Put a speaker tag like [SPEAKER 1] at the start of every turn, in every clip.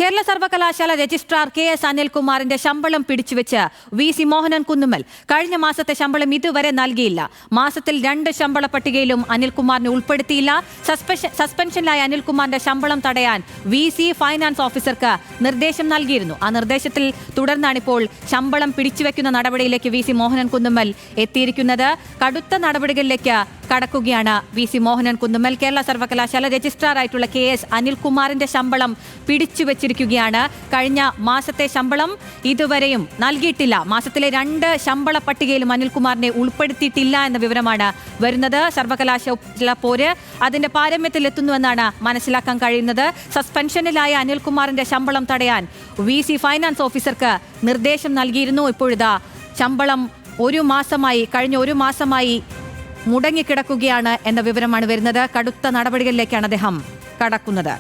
[SPEAKER 1] കേരള സർവകലാശാല registrar KS അനിൽകുമാറിന്റെ ശമ്പളം പിടിച്ചുവെച്ച് VC Mohanan Kunnummal കഴിഞ്ഞ മാസത്തെ ശമ്പളം ഇതുവരെ നൽകിയില്ല. മാസത്തിൽ 2 ശമ്പള പട്ടികയിലും അനിൽകുമാറിനെ ഉൾപ്പെടുത്തിയില്ല. സസ്പെൻഷനിലായ അനിൽകുമാറിന്റെ ശമ്പളം തടയാൻ VC ഫൈനാൻസ് ഓഫീസർക്ക് നിർദ്ദേശം നൽകിയിരുന്നു. ആ നിർദ്ദേശത്തിൽ തുടർന്നാണിപ്പോൾ ശമ്പളം പിടിച്ചുവെക്കുന്ന നടപടിയിലേക്ക് VC മോഹനൻ കുന്നുമ്മൽ എത്തിയിരിക്കുന്നത്. കടുത്ത നടപടികളിലേക്ക് കടക്കുകയാണ് VC മോഹനൻ കുന്നുമ്മൽ. കേരള സർവകലാശാല രജിസ്ട്രാറായിട്ടുള്ള KS അനിൽകുമാറിന്റെ ശമ്പളം പിടിച്ചുവെച്ചിരിക്കുകയാണ്. കഴിഞ്ഞ മാസത്തെ ശമ്പളം ഇതുവരെയും നൽകിയിട്ടില്ല. മാസത്തിലെ 2 ശമ്പള പട്ടികയിലും അനിൽകുമാറിനെ ഉൾപ്പെടുത്തിയിട്ടില്ല എന്ന വിവരമാണ് വരുന്നത്. സർവകലാശാല പോര് അതിന്റെ പാരമ്യത്തിലെത്തുന്നുവെന്നാണ് മനസ്സിലാക്കാൻ കഴിയുന്നത്. സസ്പെൻഷനിലായ അനിൽകുമാറിന്റെ ശമ്പളം തടയാൻ VC ഫൈനാൻസ് ഓഫീസർക്ക് നിർദ്ദേശം നൽകിയിരുന്നു. ഇപ്പോഴിതാ ശമ്പളം കഴിഞ്ഞ ഒരു മാസമായി മുടങ്ങിക്കിടക്കുകയാണ് എന്ന വിവരമാണ് വരുന്നത്. കടുത്ത നടപടികളിലേക്കാണ് അദ്ദേഹം കടക്കുന്നത്.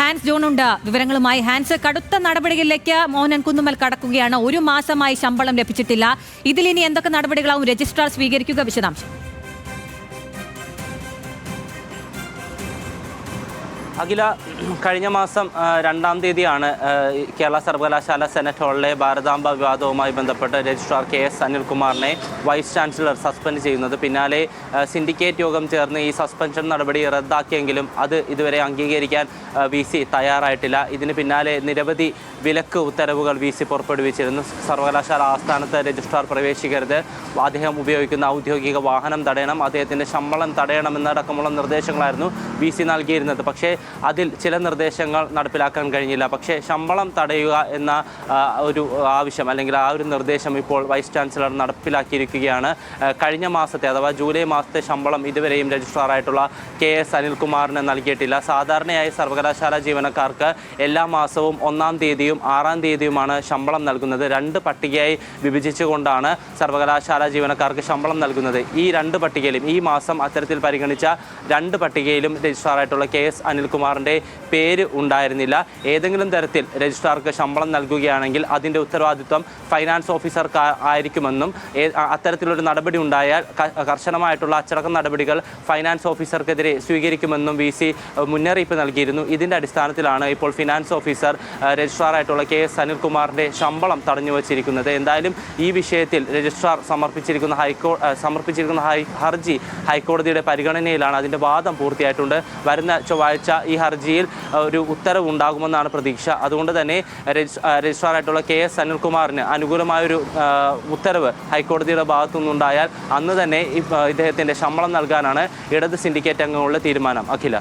[SPEAKER 1] ഹാൻസ് ജോൺ ഉണ്ട് വിവരങ്ങളുമായി. ഹാൻസ്, കടുത്ത നടപടികളിലേക്ക് മോഹനൻ കുന്നുമ്മൽ കടക്കുകയാണ്. ഒരു മാസമായി ശമ്പളം ലഭിച്ചിട്ടില്ല. ഇതിലിനി എന്തൊക്കെ നടപടികളാവും രജിസ്ട്രാർ സ്വീകരിക്കുക? വിശദാംശം.
[SPEAKER 2] അഖില, കഴിഞ്ഞ മാസം 2-ാം തീയതിയാണ് കേരള സർവകലാശാല സെനറ്റ് ഹാളിലെ ഭാരതാംബ വിവാദവുമായി ബന്ധപ്പെട്ട് രജിസ്ട്രാർ KS അനിൽകുമാറിനെ വൈസ് ചാൻസലർ സസ്പെൻഡ് ചെയ്യുന്നത്. പിന്നാലെ സിൻഡിക്കേറ്റ് യോഗം ചേർന്ന് ഈ സസ്പെൻഷൻ നടപടി റദ്ദാക്കിയെങ്കിലും അത് ഇതുവരെ അംഗീകരിക്കാൻ VC തയ്യാറായിട്ടില്ല. ഇതിന് പിന്നാലെ നിരവധി വിലക്ക് ഉത്തരവുകൾ VC പുറപ്പെടുവിച്ചിരുന്നു. സർവകലാശാല ആസ്ഥാനത്ത് രജിസ്ട്രാർ പ്രവേശിക്കരുത്, അദ്ദേഹം ഉപയോഗിക്കുന്ന ഔദ്യോഗിക വാഹനം തടയണം, അദ്ദേഹത്തിൻ്റെ ശമ്പളം തടയണമെന്നടക്കമുള്ള നിർദ്ദേശങ്ങളായിരുന്നു VC നൽകിയിരുന്നത്. പക്ഷേ അതിൽ ചില നിർദ്ദേശങ്ങൾ നടപ്പിലാക്കാൻ കഴിഞ്ഞില്ല. പക്ഷേ ശമ്പളം തടയുക എന്ന ഒരു ആവശ്യം അല്ലെങ്കിൽ ആ ഒരു നിർദ്ദേശം ഇപ്പോൾ വൈസ് ചാൻസലർ നടപ്പിലാക്കിയിരിക്കുകയാണ്. കഴിഞ്ഞ മാസത്തെ അഥവാ ജൂലൈ മാസത്തെ ശമ്പളം ഇതുവരെയും രജിസ്ട്രാറായിട്ടുള്ള KS അനിൽകുമാറിന് നൽകിയിട്ടില്ല. സാധാരണയായി സർവകലാശാല ജീവനക്കാർക്ക് എല്ലാ മാസവും 1-ാം തീയതിയും 6-ാം തീയതിയുമാണ് ശമ്പളം നൽകുന്നത്. 2 പട്ടികയായി വിഭജിച്ചുകൊണ്ടാണ് സർവകലാശാല ജീവനക്കാർക്ക് ശമ്പളം നൽകുന്നത്. ഈ 2 പട്ടികയിലും ഈ മാസം അത്തരത്തിൽ പരിഗണിച്ച 2 പട്ടികയിലും രജിസ്ട്രാറായിട്ടുള്ള KS അനിൽകുമാറിൻ്റെ പേര് ഉണ്ടായിരുന്നില്ല. ഏതെങ്കിലും തരത്തിൽ രജിസ്ട്രാർക്ക് ശമ്പളം നൽകുകയാണെങ്കിൽ അതിൻ്റെ ഉത്തരവാദിത്വം ഫൈനാൻസ് ഓഫീസർക്ക് ആയിരിക്കുമെന്നും അത്തരത്തിലൊരു നടപടി ഉണ്ടായാൽ കർശനമായിട്ടുള്ള അച്ചടക്ക നടപടികൾ ഫൈനാൻസ് ഓഫീസർക്കെതിരെ സ്വീകരിക്കുമെന്നും VC മുന്നറിയിപ്പ് നൽകിയിരുന്നു. ഇതിൻ്റെ അടിസ്ഥാനത്തിലാണ് ഇപ്പോൾ ഫിനാൻസ് ഓഫീസർ രജിസ്ട്രാറായിട്ടുള്ള KS അനിൽകുമാറിൻ്റെ ശമ്പളം തടഞ്ഞു വച്ചിരിക്കുന്നത്. എന്തായാലും ഈ വിഷയത്തിൽ രജിസ്ട്രാർ സമർപ്പിച്ചിരിക്കുന്ന ഹർജി ഹൈക്കോടതിയുടെ പരിഗണനയിലാണ്. അതിൻ്റെ വാദം പൂർത്തിയായിട്ടുണ്ട്. വരുന്ന ചൊവ്വാഴ്ച ഈ ഹർജിയിൽ ഒരു ഉത്തരവ് ഉണ്ടാകുമെന്നാണ് പ്രതീക്ഷ. അതുകൊണ്ട് തന്നെ രജിസ്ട്രാറായിട്ടുള്ള KS അനിൽകുമാറിന് അനുകൂലമായൊരു ഉത്തരവ് ഹൈക്കോടതിയുടെ ഭാഗത്തുനിന്നുണ്ടായാൽ അന്ന് തന്നെ ഇദ്ദേഹത്തിൻ്റെ ശമ്പളം നൽകാനാണ് ഇടത് സിൻഡിക്കേറ്റ് അംഗങ്ങളുടെ തീരുമാനം. അഖില.